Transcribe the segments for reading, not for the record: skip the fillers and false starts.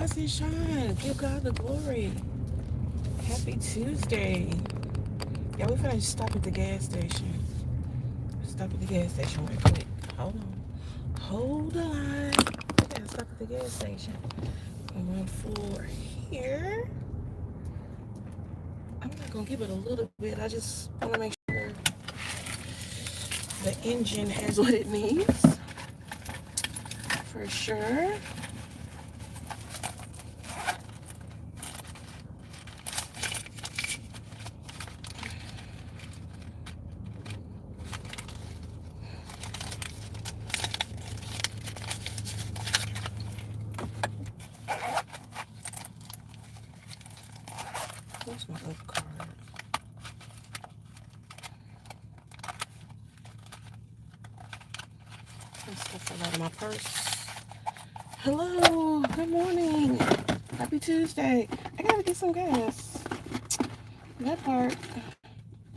rise and shine. Give God the glory. Happy Tuesday. Yeah, we're gonna stop at the gas station. Stop at the gas station real quick. Hold on. Hold the line. We gotta stop at the gas station. I'm on floor here. I'm not gonna give it a little bit. I just wanna make sure the engine has what it needs. For sure. Where's my other card? That stuff fell out of my purse. Hello, good morning. Happy Tuesday. I gotta get some gas. That part.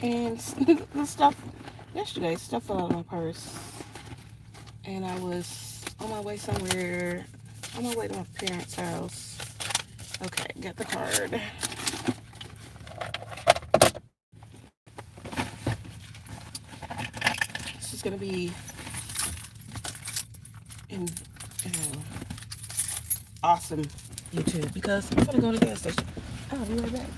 And the stuff yesterday, stuff fell out of my purse. And I was on my way somewhere, on my way to my parents' house. Okay, got the card. This is gonna be in awesome YouTube because I'm gonna go to the gas station. I'll be right back.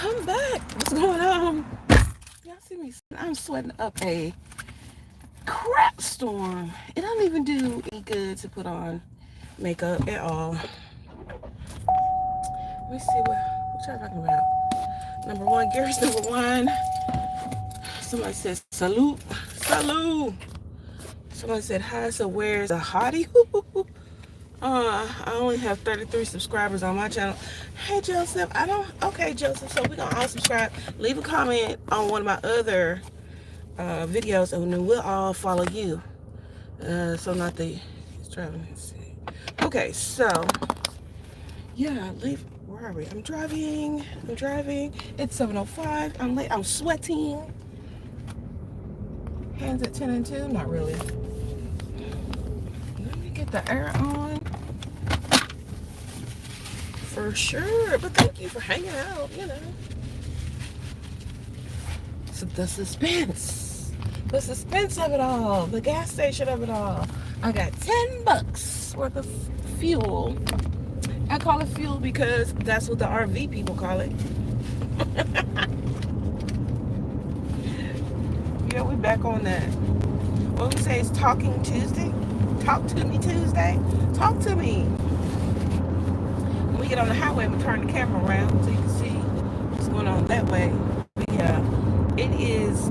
I'm back. What's going on? Y'all see me? I'm sweating up a crap storm. It don't even do any good to put on makeup at all. Let me see what y'all talking about. Number one, Gary's number one. Somebody said salute. Salute. Somebody said hi, so where's a hottie? I only have 33 subscribers on my channel. Hey Joseph, okay Joseph, so we're gonna all subscribe. Leave a comment on one of my other videos and then we'll all follow you. So not the he's driving. Let's see. Okay, so yeah, leave. Where are we? I'm driving. It's 7:05. I'm late. I'm sweating. Hands at 10 and 2. Not really. Let me get the air on. For sure. But thank you for hanging out, So the suspense. The suspense of it all. The gas station of it all. I got $10 worth of fuel. I call it fuel because that's what the RV people call it. Yeah, we back on that. What we say is Talking Tuesday. Talk to me Tuesday. Talk to me. When we get on the highway, we turn the camera around so you can see what's going on that way. Yeah, it is,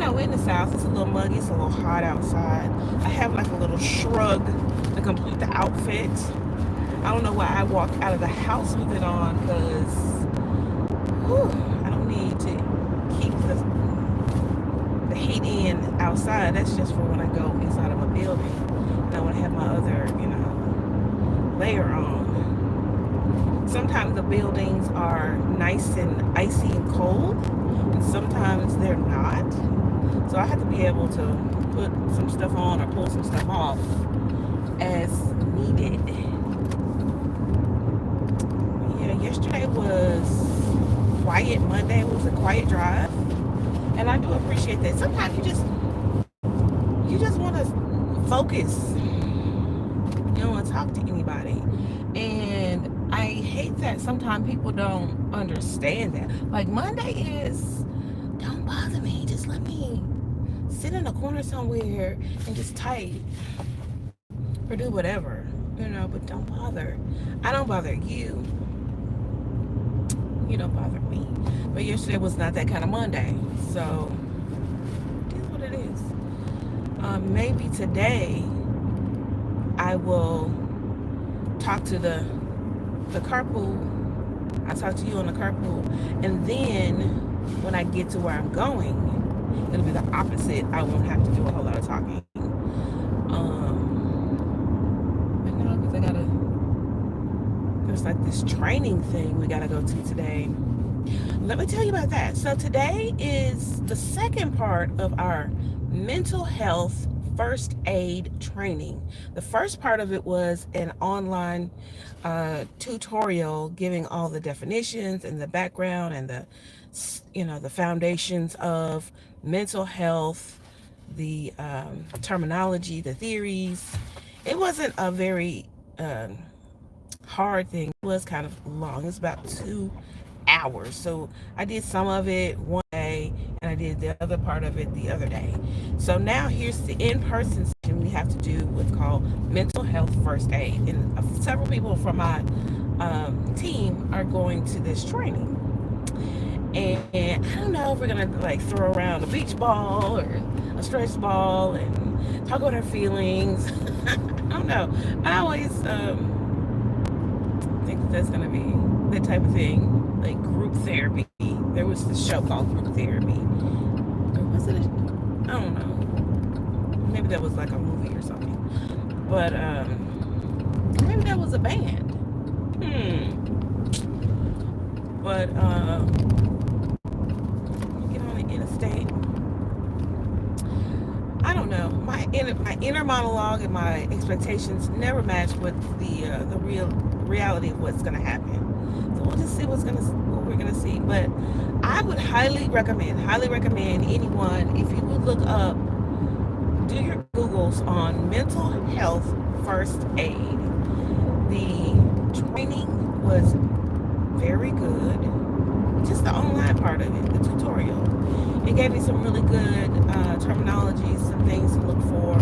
we're in the South. It's a little muggy. It's a little hot outside. I have like a little shrug to complete the outfit. I don't know why I walk out of the house with it on because I don't need to keep the heat in outside. That's just for when I go inside of a building. And I want to have my other, layer on. Sometimes the buildings are nice and icy and cold, and sometimes they're not. So I have to be able to put some stuff on or pull some stuff off as needed. Yeah, yesterday was quiet. Monday was a quiet drive, and I do appreciate that. Sometimes you just want to focus. You don't want to talk to anybody, and I hate that sometimes people don't understand that. Like Monday is, don't bother me. Just let me sit in a corner somewhere and just type or do whatever, but don't bother. I don't bother you. You don't bother me. But yesterday was not that kind of Monday. So it is what it is. Maybe today I will talk to the carpool. I talk to you on the carpool, and then when I get to where I'm going, it'll be the opposite. I won't have to do a whole lot of talking. But no, because there's like this training thing we gotta go to today. Let me tell you about that. So today is the second part of our mental health first aid training. The first part of it was an online tutorial giving all the definitions and the background and the foundations of mental health, the terminology, the theories. It wasn't a very hard thing. It was kind of long. It's about 2 hours. So I did some of it one day and I did the other part of it the other day. So now here's the in-person session we have to do what's called mental health first aid. And several people from my team are going to this training. And I don't know if we're gonna like throw around a beach ball or a stretch ball and talk about our feelings. I don't know. I always think that's gonna be that type of thing. Like group therapy. There was this show called Group Therapy. Or was it I don't know. Maybe that was like a movie or something. But maybe that was a band. But get on the interstate. I don't know. My inner monologue and my expectations never match with the real reality of what's gonna happen. So we'll just see what we're gonna see. But I would highly recommend anyone, if you would look up, do your Googles on mental health first aid. The training was very good. Just the online part of it, the tutorial. It gave me some really good terminology, some things to look for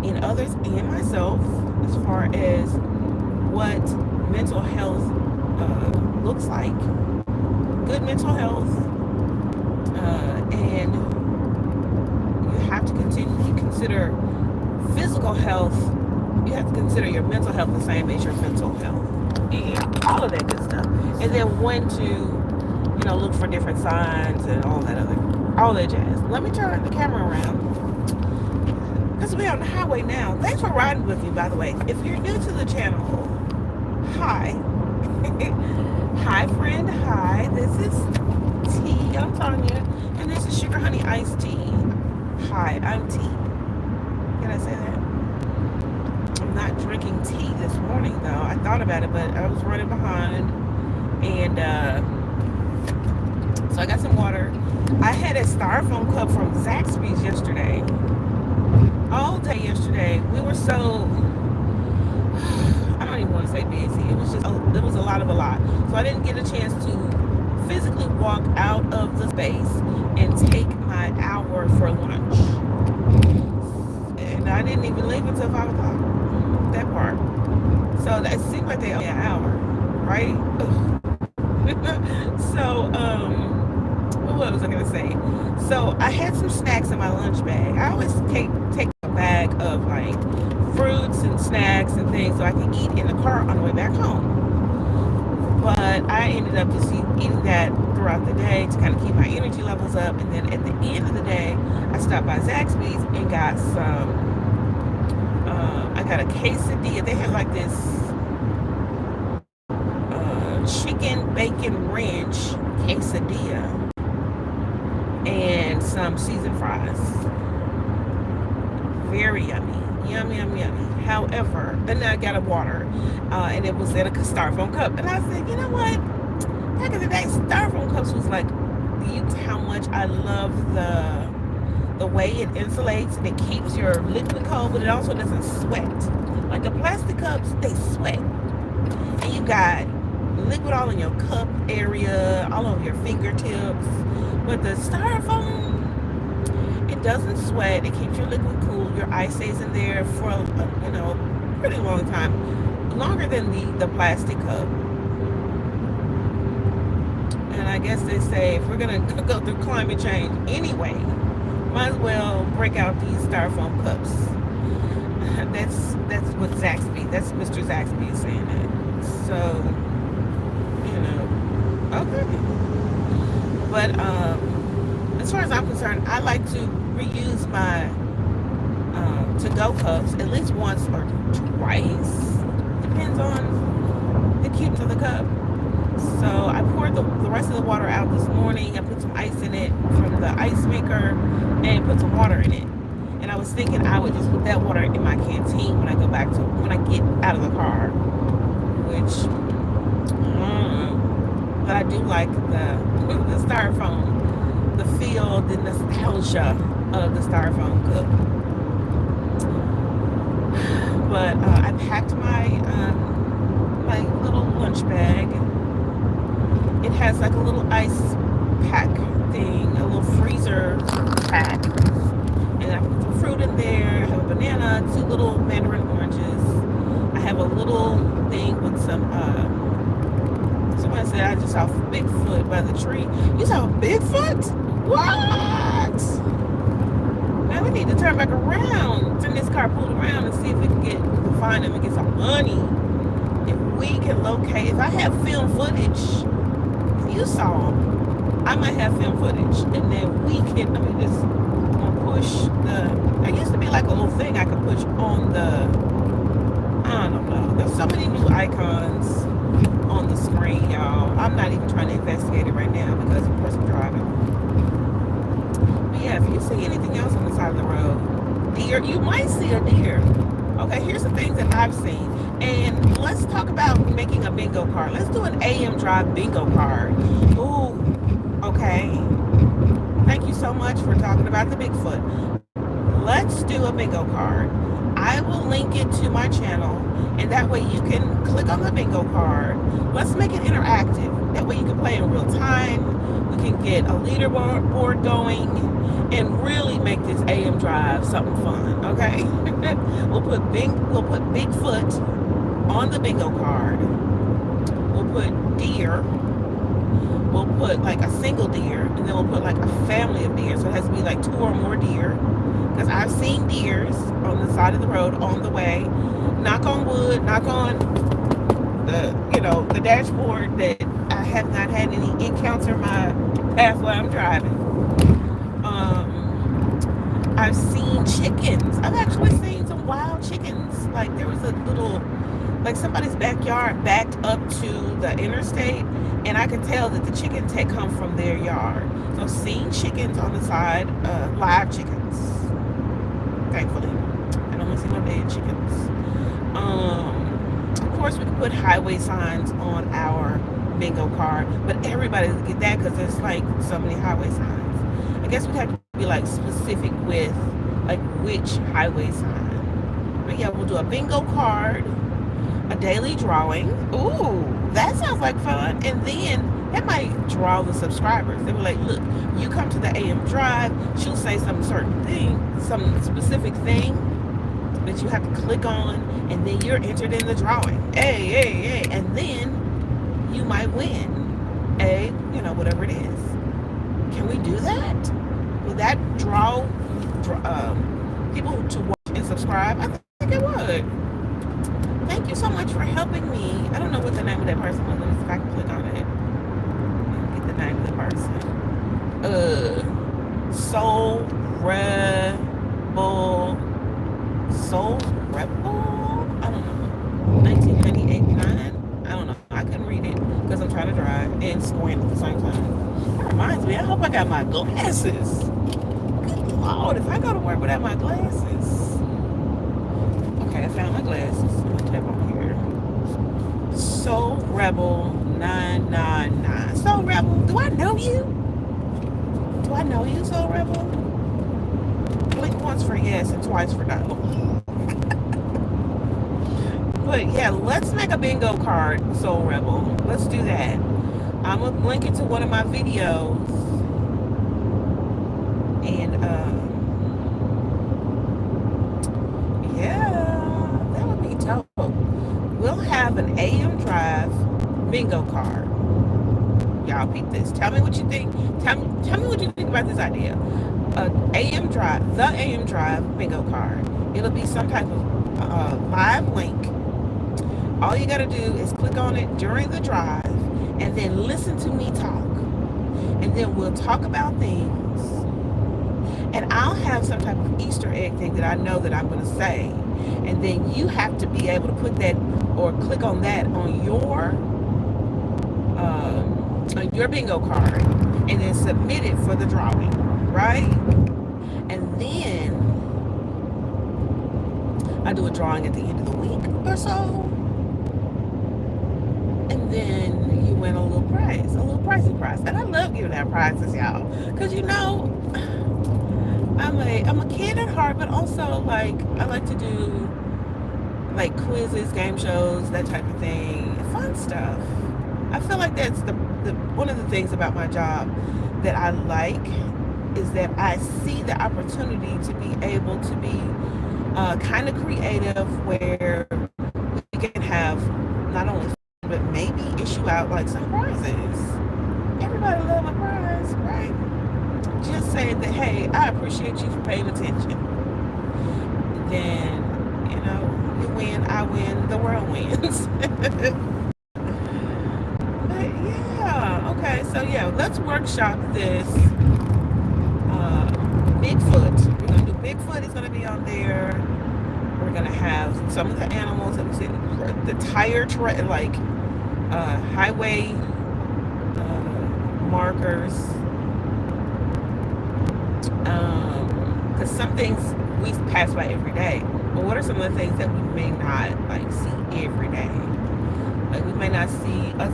in others and myself as far as what mental health looks like. Good mental health. And you have to continually consider physical health. You have to consider your mental health the same as your mental health. And all of that good stuff. And then when to look for different signs and all that jazz. Let me turn the camera around because supposed to be on the highway now. Thanks for riding with me, by the way. If you're new to the channel, hi. Hi, friend. Hi. This is Tea. I'm Tanya. And this is Sugar Honey Iced Tea. Hi, I'm Tea. Can I say that? I'm not drinking tea this morning, though. I thought about it, but I was running behind. And so I got some water. I had a styrofoam cup from Zaxby's yesterday. All day yesterday. We were so, I don't even want to say busy. It was just, it was a lot. So I didn't get a chance to physically walk out of the space and take my hour for lunch. And I didn't even leave until 5 o'clock. That part. So that seemed like they owe me an hour, right? So, what was I gonna say? So I had some snacks in my lunch bag. I always take a bag of like fruits and snacks and things so I can eat in the car on the way back home. But I ended up just eating that throughout the day to kind of keep my energy levels up. And then at the end of the day, I stopped by Zaxby's and got some. I got a quesadilla. They had like this chicken bacon ranch quesadilla and some seasoned fries. Very yummy. Yummy. However, then I got a water, and it was in a styrofoam cup. And I said, you know what? Back in the day, styrofoam cups was like, how much I love the way it insulates and it keeps your liquid cold, but it also doesn't sweat. Like the plastic cups, they sweat. And you got liquid all in your cup area, all over your fingertips. But the styrofoam, it doesn't sweat. It keeps your liquid cool. Your ice stays in there for a pretty long time, longer than the plastic cup. And I guess they say if we're gonna go through climate change anyway, might as well break out these styrofoam cups. That's what Zaxby. That's Mr. Zaxby is saying that. So, okay. But as far as I'm concerned, I like to reuse my to-go cups at least once or twice. Depends on the cuteness of the cup. So I poured the rest of the water out this morning. I put some ice in it from the ice maker and put some water in it. And I was thinking I would just put that water in my canteen when I get out of the car. Which, but I do like the styrofoam, the feel, the nostalgia of the styrofoam cup. But I packed my little lunch bag. It has like a little ice pack thing, a little freezer pack. And I put some fruit in there. I have a banana, 2 little mandarin oranges. I have a little thing with some, somebody said I just saw Bigfoot by the tree. You saw Bigfoot? What? Now we need to turn back around, turn this car, pull around and see if we can find him and get some money. If we can locate, if I have film footage, you saw him, I might have film footage, and then we can, just push there used to be like a little thing I could push on I don't know, there's so many new icons on the screen, y'all. I'm not even trying to investigate it right now because of course I'm driving. But yeah, if you see anything else on the side of the road, deer, you might see a deer. Okay, here's the things that I've seen. And let's talk about making a bingo card. Let's do an AM Drive bingo card. Ooh, okay. Thank you so much for talking about the Bigfoot. Let's do a bingo card. I will link it to my channel, and that way you can click on the bingo card. Let's make it interactive. That way you can play in real time. We can get a leaderboard going and really make this AM Drive something fun, okay? We'll put Bigfoot on the bingo card. We'll put deer. We'll put like a single deer, and then we'll put like a family of deer. So it has to be like 2 or more deer. Because I've seen deers on the side of the road on the way. Knock on wood, knock on the dashboard that I have not had any encounter my path while I'm driving. I've seen chickens. I've actually seen some wild chickens. Like there was a little, like somebody's backyard backed up to the interstate, and I could tell that the chickens had come from their yard. So I've seen chickens on the side, live chickens. Thankfully, I don't want to see no dead chickens. Of course, we could put highway signs on our bingo card, but everybody doesn't get that because there's like so many highway signs. I guess we'd have to be like specific with like which highway sign. But yeah, we'll do a bingo card, a daily drawing. Ooh, that sounds like fun. And then that might draw the subscribers. They were like, look, you come to the AM Drive, she'll say some certain thing, some specific thing that you have to click on, and then you're entered in the drawing. Hey, and then you might win whatever it is. Can we do that? Will that draw people to watch and subscribe? I think it would. Thank you so much for helping me. I don't know what the name of that person was. Let me see if I can click on it. Get the name of the person. Soul Rebel? I don't know. 1989? I don't know. I couldn't read it because I'm trying to drive and squint at the same time. That reminds me, I hope I got my glasses. Good Lord, if I go to work without my glasses. Okay, I found my glasses. I'm gonna tap on here. Soul Rebel 999. Soul Rebel, do I know you? Do I know you, Soul Rebel? Blink once for yes and twice for no. But yeah, let's make a bingo card, Soul Rebel. Let's do that. I'm gonna link it to one of my videos. And yeah, that would be dope. We'll have an AM Drive bingo card. Y'all peep this. Tell me what you think. Tell me what you think about this idea. AM Drive, the AM Drive bingo card. It'll be some type of live link. All you gotta do is click on it during the drive and then listen to me talk. And then we'll talk about things. And I'll have some type of Easter egg thing that I know that I'm gonna say. And then you have to be able to put that or click on that on your bingo card and then submit it for the drawing, right? And then I do a drawing at the end of the week or so. And then you win a little prize, a little pricey prize. And I love giving out prizes, y'all. Because I'm a kid at heart, but also like I like to do like quizzes, game shows, that type of thing. Fun stuff. I feel like that's the one of the things about my job that I like is that I see the opportunity to be able to be kind of creative where we can have not only fun, but maybe issue out like some prizes. Everybody love a prize, right? Just saying that, hey, I appreciate you for paying attention. Then, you win, I win, the world wins. Okay, so yeah, let's workshop this Bigfoot. We're going to do Bigfoot is going to be on there. We're going to have some of the animals that we see, the tire, highway markers. Because some things we pass by every day. But what are some of the things that we may not see every day? Like we may not see a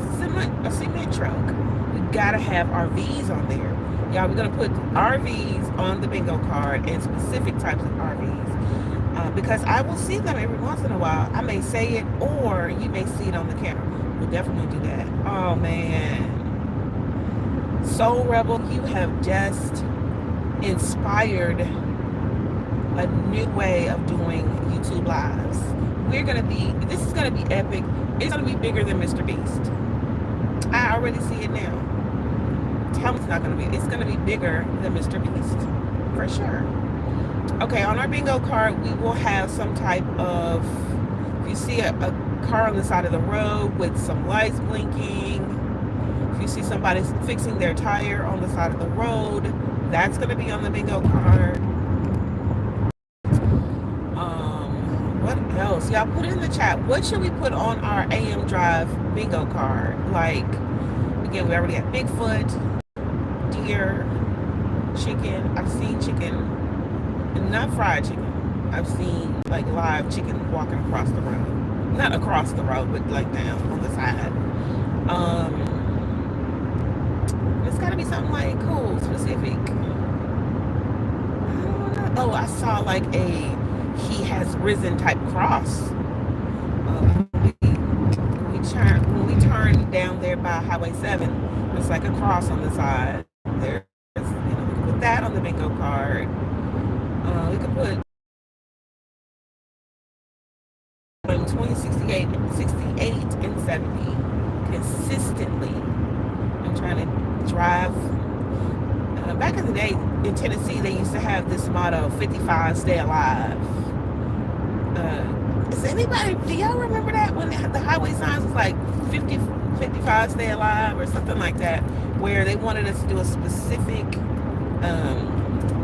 cement truck. We gotta have RVs on there. Y'all, we're gonna put RVs on the bingo card and specific types of RVs. Because I will see them every once in a while. I may say it or you may see it on the camera. We'll definitely do that. Oh man. Soul Rebel, you have just inspired a new way of doing YouTube lives. This is gonna be epic. It's gonna be bigger than Mr. Beast. I already see it now. Tell me it's gonna be bigger than Mr. Beast. For sure. Okay, on our bingo card, we will have some type of, if you see a car on the side of the road with some lights blinking, if you see somebody fixing their tire on the side of the road, that's gonna be on the bingo card. So y'all put it in the chat. What should we put on our AM Drive bingo card? Like, again, we already have Bigfoot, deer, chicken. I've seen chicken, and not fried chicken. I've seen like live chicken walking across the road. Not across the road, but like down on the side. It's gotta be something like cool, specific. I don't know. Oh, I saw like a he has risen type cross. When we turn down there by Highway 7, there's like a cross on the side. There's, we can put that on the bingo card. We could put 20, 68, and 70 consistently. I'm trying to drive. Back in the day in Tennessee, they used to have this motto, 55, stay alive. Does anybody, do y'all remember that when the highway signs was like 50, 55, stay alive or something like that, where they wanted us to do a specific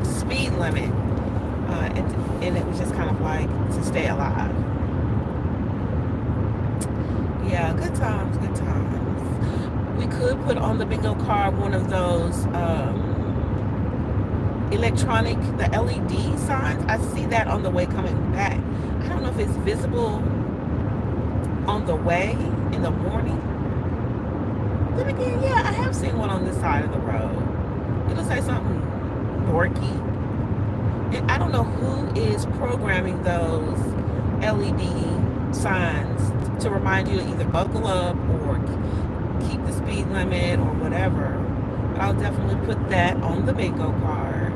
speed limit, and it was just kind of like to stay alive. Yeah, good times, good times. We could put on the bingo card one of those electronic, the LED signs. I see that on the way coming back. I don't know if it's visible on the way in the morning. Then again, yeah, I have seen one on this side of the road. It'll say something dorky. And I don't know who is programming those LED signs to remind you to either buckle up or keep the speed limit or whatever. But I'll definitely put that on the bingo card.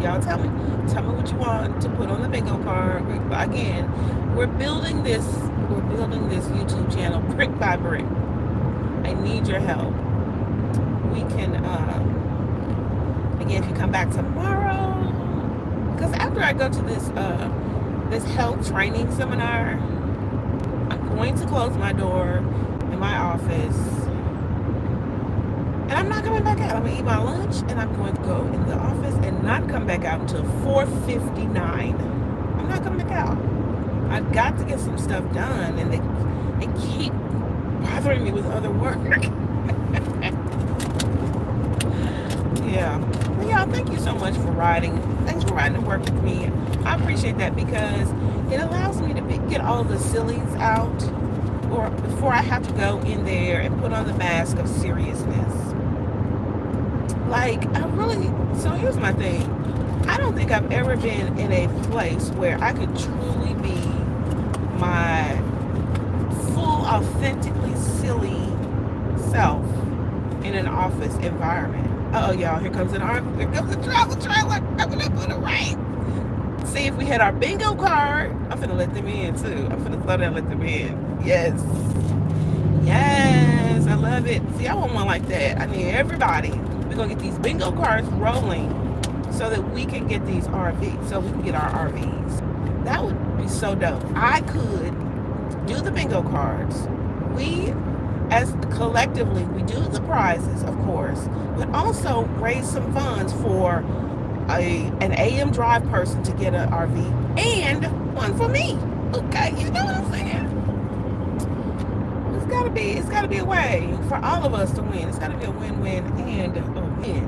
Y'all tell me what you want to put on the bingo card. Again, we're building this YouTube channel brick by brick. I need your help. We can again, if you come back tomorrow, because after I go to this health training seminar, I'm going to close my door in my office. And I'm not coming back out. I'm going to eat my lunch and I'm going to go in the office and not come back out until 4:59. I'm not coming back out. I've got to get some stuff done, and they keep bothering me with other work. Yeah. Well, y'all, thank you so much for riding. Thanks for riding to work with me. I appreciate that because it allows me to get all the sillies out or before I have to go in there and put on the mask of seriousness. Like, so here's my thing. I don't think I've ever been in a place where I could truly be my full, authentically silly self in an office environment. Uh-oh, y'all, here comes a travel trailer coming up on the right. See, if we had our bingo card, I'm finna let them in too. I'm finna slow down and let them in. Yes. Yes, I love it. See, I want one like that. I need everybody. We're gonna get these bingo cards rolling so that we can get these RVs, so we can get our RVs. That would be so dope. I could do the bingo cards. We, as collectively, we do the prizes, of course, but also raise some funds for an AM Drive person to get an RV and one for me. Okay, you know what I'm saying? It's gotta be a way for all of us to win. It's gotta be a win-win and a win.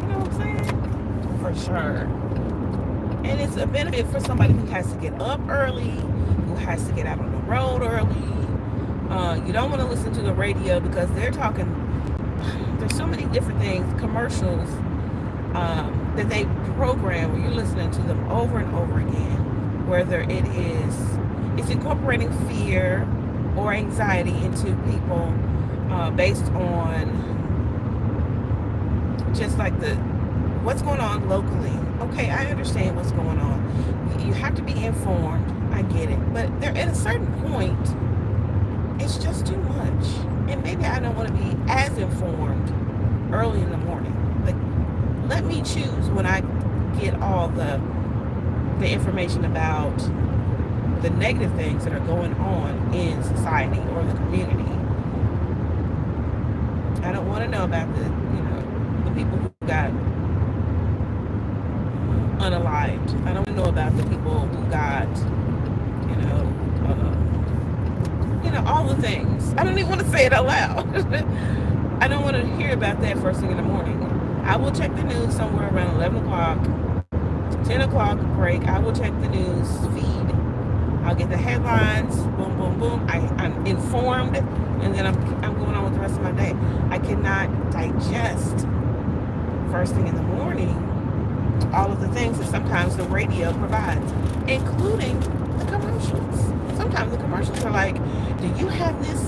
You know what I'm saying? For sure. And it's a benefit for somebody who has to get up early, who has to get out on the road early. You don't want to listen to the radio because they're talking, there's so many different things, commercials that they program where you're listening to them over and over again, whether it's incorporating fear or anxiety into people based on just like what's going on locally. Okay, I understand what's going on. You have to be informed. I get it. But at a certain point, it's just too much. And maybe I don't want to be as informed early in the morning. Like, let me choose when I get all the information about the negative things that are going on in society or the community. I don't want to know about the people who got unalived. I don't know about the people who got, all the things. I don't even want to say it out loud. I don't want to hear about that first thing in the morning. I will check the news somewhere around 11 o'clock, 10 o'clock break. I will check the news feed. I'll get the headlines, boom, boom, boom. I'm informed, and then I'm going on with the rest of my day. I cannot digest first thing in the morning all of the things that sometimes the radio provides, including the commercials. Sometimes the commercials are like, do you have this,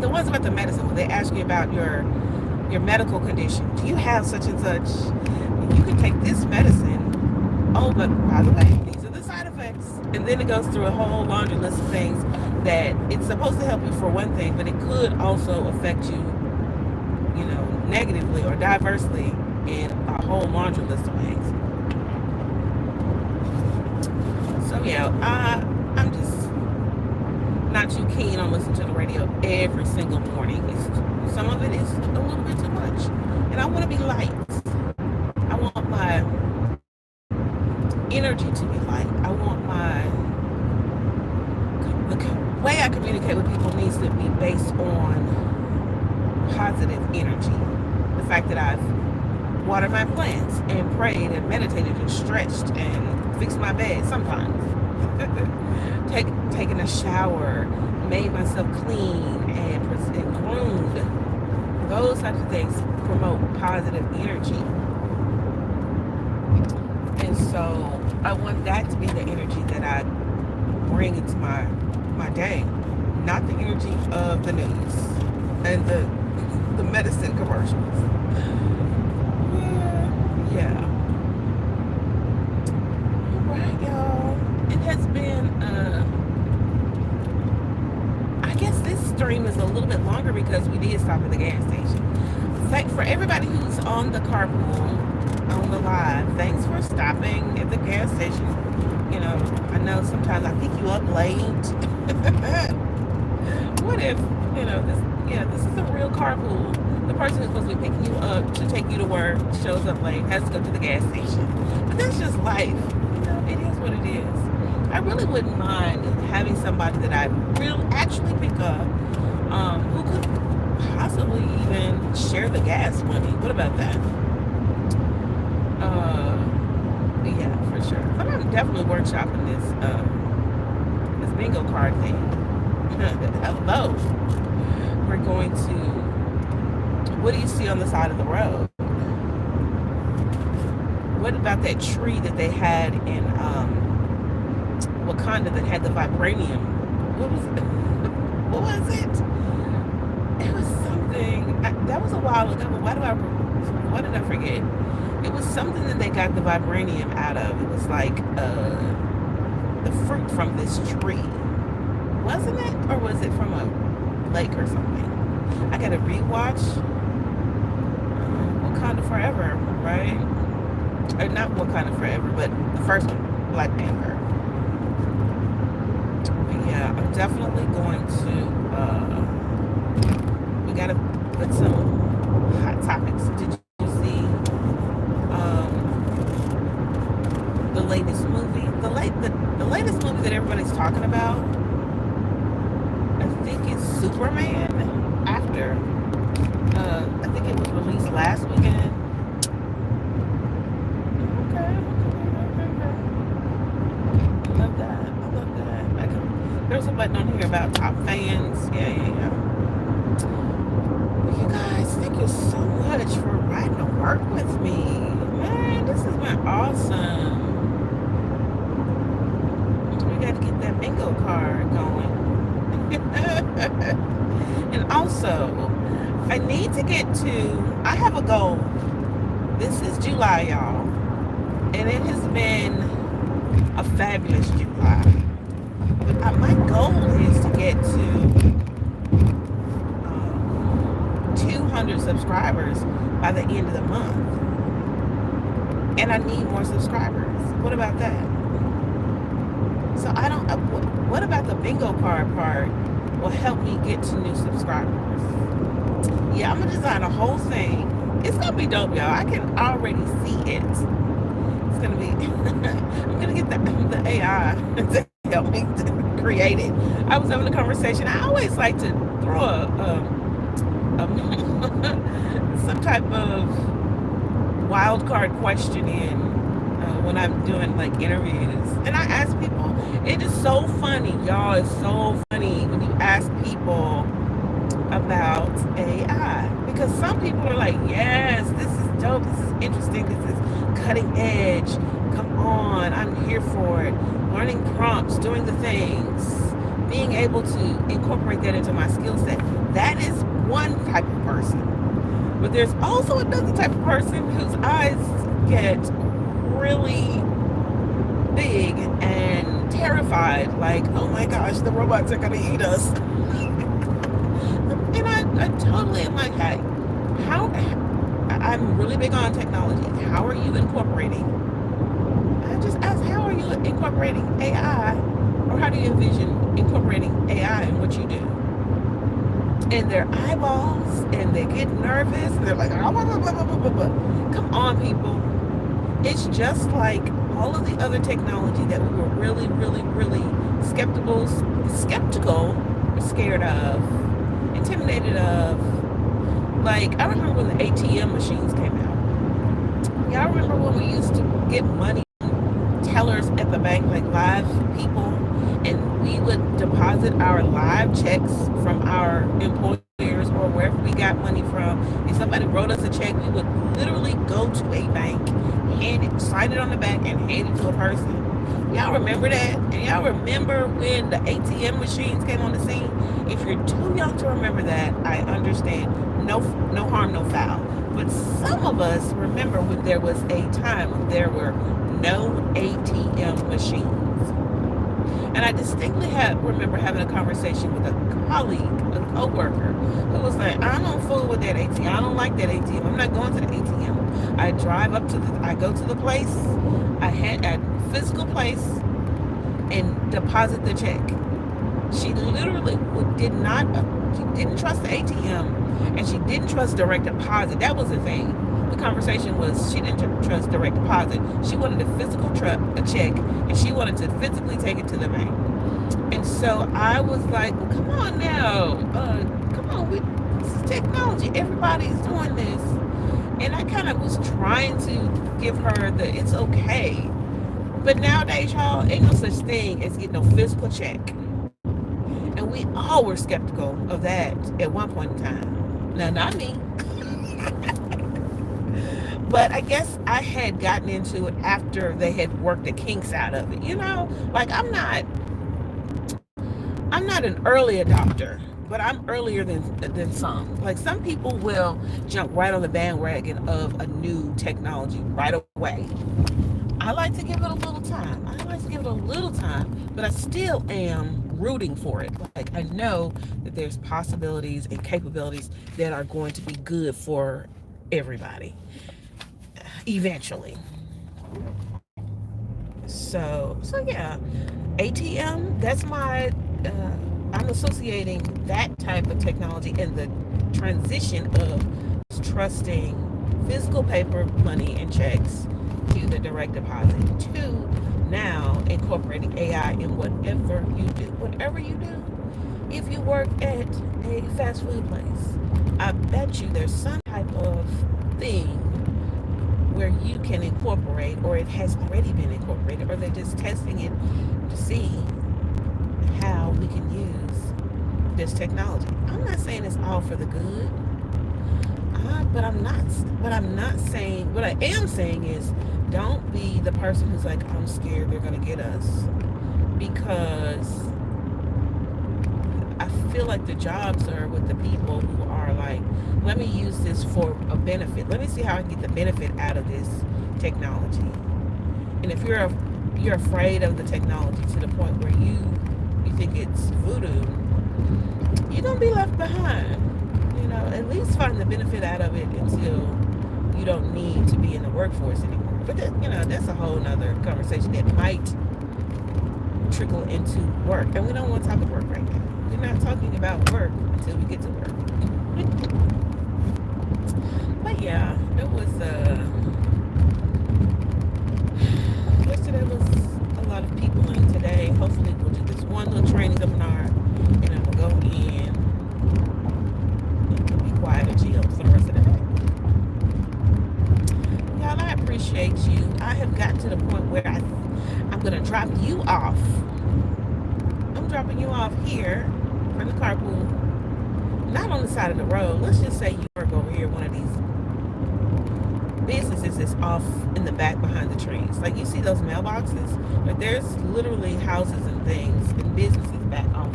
the ones about the medicine, when they ask you about your medical condition. Do you have such and such? You can take this medicine. Oh, but by the way, these are the side effects. And then it goes through a whole laundry list of things that it's supposed to help you for one thing, but it could also affect you, negatively or diversely in a whole laundry list of ways. So yeah, I'm just not too keen on listening to the radio every single morning. Some of it is a little bit too much, and I want to be light. I want my energy to be light. I want the way I communicate with people needs to be based on positive energy. The fact that I've watered my plants and prayed and meditated and stretched and fixed my bed sometimes. Taking a shower, made myself clean and groomed. Those types of things promote positive energy. And so I want that to be the energy that I bring into my day, not the energy of the news and the medicine commercials. Yeah. All right, y'all. It has been, I guess this stream is a little bit longer because we did stop at the gas station. For everybody who's on the carpool, on the live, thanks for stopping at the gas station. I know sometimes I pick you up late. What if, this is a real carpool. The person who's supposed to be picking you up to take you to work shows up late, has to go to the gas station. But that's just life. It is what it is. I really wouldn't mind having somebody that I really actually pick up, who could possibly even share the gas money. What about that? Yeah, for sure. But I'm definitely workshopping this bingo card thing. Hello. We're going to, what do you see on the side of the road? What about that tree that they had in Wakanda that had the vibranium? What was it? What was it? It was something, that was a while ago, but what did I forget? It was something that they got the vibranium out of. It was like the fruit from this tree. Wasn't it? Or was it from a lake or something? I gotta rewatch Wakanda Forever, right? Or not Wakanda Forever, but the first one, Black Panther. But yeah, I'm definitely going to, we gotta put some hot topics. Did you see the latest movie? The latest movie that everybody's talking about, I think it's Superman After. I think it was released last weekend. Okay. I love that. There's a button on here about top fans. Yeah. Well, you guys, thank you so much for riding to work with me. Man, this has been awesome. We got to get that bingo card going. And also, I need to get to, I have a goal. This is July, y'all. And it has been a fabulous July. But my goal is to get to 200 subscribers by the end of the month. And I need more subscribers. What about that? So what about the bingo card part will help me get to new subscribers? Yeah, I'm gonna design a whole thing. It's gonna be dope, y'all. I can already see it. It's gonna be, I'm gonna get the AI to help me to created. I was having a conversation. I always like to throw some type of wild card question in when I'm doing like interviews, and I ask people. It is so funny, y'all. It's so funny when you ask people about AI, because some people are like, yes, this is dope, this is interesting, this is cutting edge. Come on, I'm here for it. Learning prompts, doing the things, being able to incorporate that into my skill set. That is one type of person. But there's also another type of person whose eyes get really big and terrified, like, oh my gosh, the robots are gonna eat us. And I totally am like, hey, how, I'm really big on technology. How are you incorporating? I just asked, how are you incorporating AI? Or how do you envision incorporating AI in what you do? And their eyeballs, and they get nervous, and they're like, oh, blah, blah, blah, blah, blah, blah. Come on, people. It's just like all of the other technology that we were really, really, really skeptical, scared of, intimidated of. Like, I remember when the ATM machines came out. Yeah, I remember when we used to get money tellers at the bank, like live people, and we would deposit our live checks from our employers or wherever we got money from. If somebody wrote us a check, we would literally go to a bank, hand it, sign it on the back, and hand it to a person. Y'all remember that? And y'all remember when the ATM machines came on the scene? If you're too young to remember that, I understand. No harm, no foul. But some of us remember when there was a time when there were no ATM machines. And I distinctly remember having a conversation with a colleague, a co-worker, who was like, I don't fool with that ATM. I don't like that ATM. I'm not going to the ATM. I drive up to I go to the place, I had a physical place, and deposit the check. She literally she didn't trust the ATM, and she didn't trust direct deposit. That was the thing. The conversation was, she didn't trust direct deposit. She wanted a physical a check, and she wanted to physically take it to the bank. And so I was like, well, come on now, come on, this is technology. Everybody's doing this. And I kind of was trying to give her the, it's okay. But nowadays, y'all, ain't no such thing as getting no physical check. And we all were skeptical of that at one point in time. Now, not me. But I guess I had gotten into it after they had worked the kinks out of it. You know, like I'm not an early adopter, but I'm earlier than some. Like some people will jump right on the bandwagon of a new technology right away. I like to give it a little time. But I still am rooting for it. Like I know that there's possibilities and capabilities that are going to be good for everybody eventually. So yeah, ATM, that's my I'm associating that type of technology and the transition of trusting physical paper money and checks to the direct deposit to now incorporating AI in whatever you do. If you work at a fast food place, I bet you there's some type of thing where you can incorporate, or it has already been incorporated, or they're just testing it to see how we can use this technology. I'm not saying it's all for the good, but I'm not saying, what I am saying is, don't be the person who's like, I'm scared they're gonna get us, because I feel like the jobs are with the people who are like, let me use this for a benefit. Let me see how I can get the benefit out of this technology. And if you're afraid of the technology to the point where you think it's voodoo, you're gonna be left behind. You know, at least find the benefit out of it until you don't need to be in the workforce anymore. But that's a whole nother conversation that might trickle into work. And we don't want to talk about work right now. We're not talking about work until we get to work. But yeah, it was yesterday was a lot of people in today. Hopefully we'll do this one little training appreciate you. I have gotten to the point where I'm going to drop you off. I'm dropping you off here from the carpool. Not on the side of the road. Let's just say you work over here, one of these businesses is off in the back behind the trees. Like you see those mailboxes, but there's literally houses and things and businesses back off.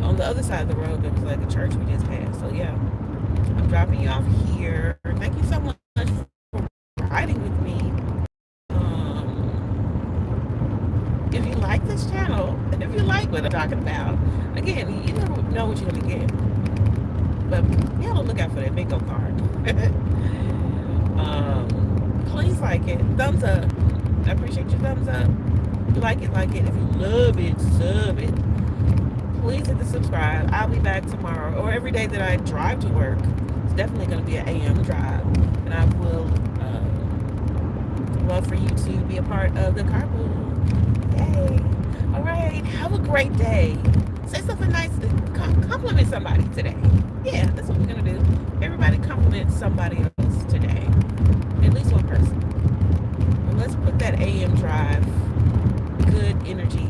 On the other side of the road, there was like a church we just passed. So yeah, I'm dropping you off here. Thank you so much for riding with me. If you like this channel, and if you like what I'm talking about, again, you never know what you're gonna get. But be on the lookout for that bingo card. Please like it. Thumbs up. I appreciate your thumbs up. If you like it, like it. If you love it, sub it. Please hit the subscribe. I'll be back tomorrow or every day that I drive to work. It's definitely going to be an AM drive. And I will love for you to be a part of the carpool. Yay. All right. Have a great day. Say something nice. Compliment somebody today. Yeah, that's what we're going to do. Everybody compliment somebody else today. At least one person. And let's put that AM drive, good energy